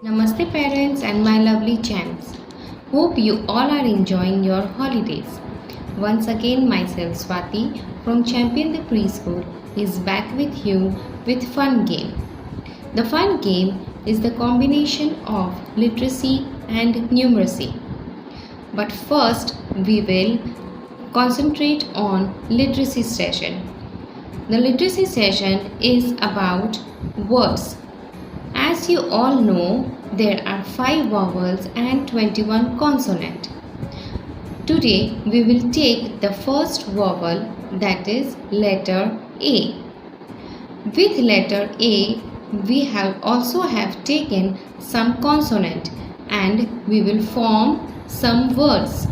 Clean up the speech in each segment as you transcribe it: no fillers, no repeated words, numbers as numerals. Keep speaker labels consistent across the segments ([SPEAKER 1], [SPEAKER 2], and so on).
[SPEAKER 1] Namaste parents and my lovely champs. Hope you all are enjoying your holidays. Once again myself Swati from Champion the Preschool is back with you with fun game. The fun game is the combination of literacy and numeracy. But first we will concentrate on literacy session. The literacy session is about words. As you all know, there are 5 vowels and 21 consonants. Today we will take the first vowel, that is letter A. With letter A, we also have taken some consonant and we will form some words.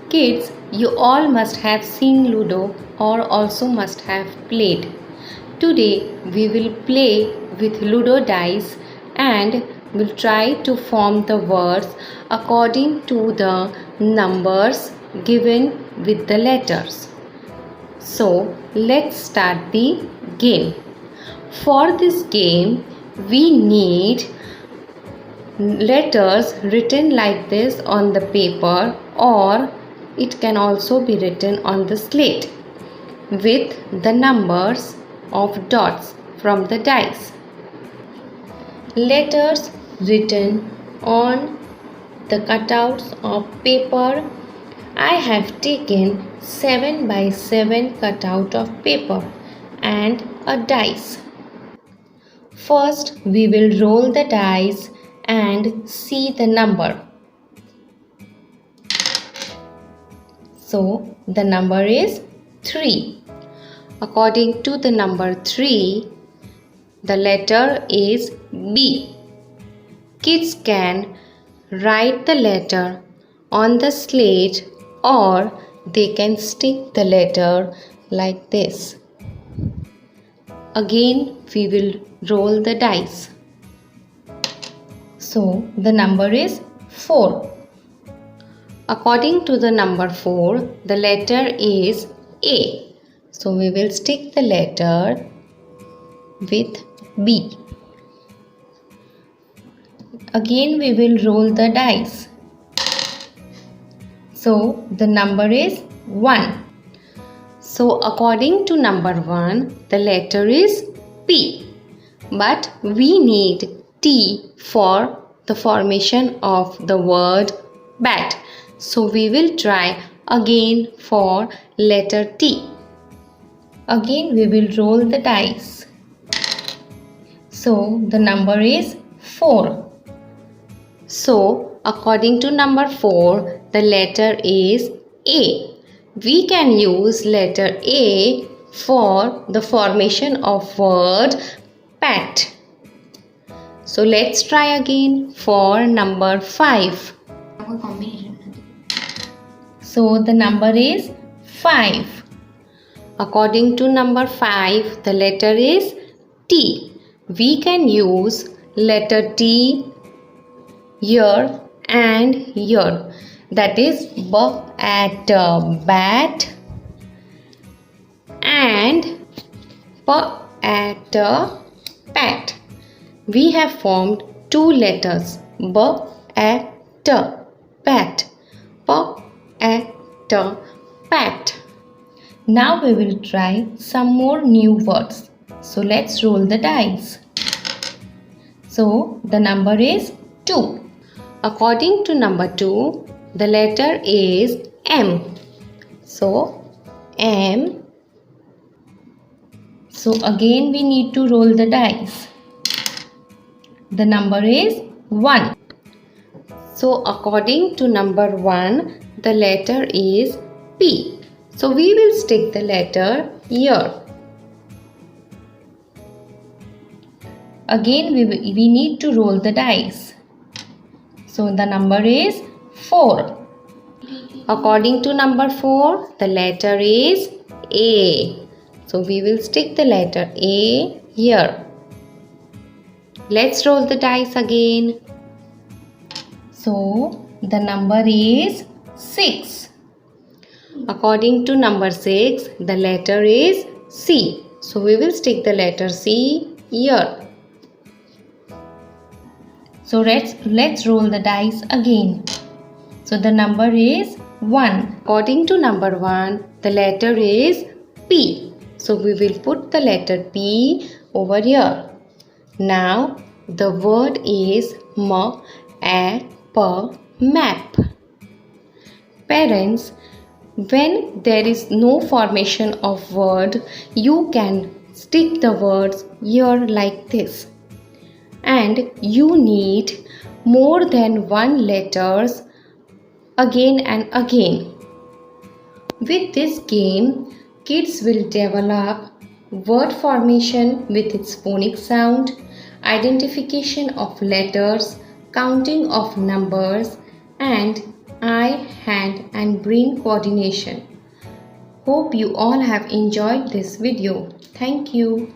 [SPEAKER 1] Kids, you all must have seen Ludo or also must have played. Today we will play with Ludo dice and will try to form the words according to the numbers given with the letters. So let's start the game. For this game we need letters written like this on the paper, or it can also be written on the slate with the numbers of dots from the dice. Letters written on the cutouts of paper. I have taken 7 by 7 cutout of paper and a dice. First we will roll the dice and see the number. So the number is 3. According to the number 3, the letter is B. Kids can write the letter on the slate or they can stick the letter like this. Again we will roll the dice. So the number is 4. According to the number 4, the letter is A. So we will stick the letter with B. Again we will roll the dice. So the number is 1. So according to number 1, the letter is P. But we need T for the formation of the word bat. So we will try again for letter T. Again we will roll the dice. So the number is 4. So according to number 4, the letter is A. We can use letter A for the formation of word pat. So let's try again for number 5. So the number is 5. According to number 5, the letter is T. We can use letter T here and here. That is B at bat and P at pat. We have formed 2 letters, B at pat, P at pat. Now we will try some more new words. So let's roll the dice. So the number is 2. According to number 2, the letter is M. So M. So again we need to roll the dice. The number is 1. So according to number 1, the letter is P. So we will stick the letter here. Again we need to roll the dice. So the number is 4. According to number 4, the letter is A. So we will stick the letter A here. Let's roll the dice again. So the number is 6. According to number 6, the letter is C. So we will stick the letter C here. So let's roll the dice again. So the number is 1. According to number 1, the letter is P. So we will put the letter P over here. Now the word is map. Parents, when there is no formation of word, you can stick the words here like this. And you need more than one letters again and again. With this game, kids will develop word formation with its phonic sound, identification of letters, counting of numbers, and eye, hand, and brain coordination. Hope you all have enjoyed this video. Thank you.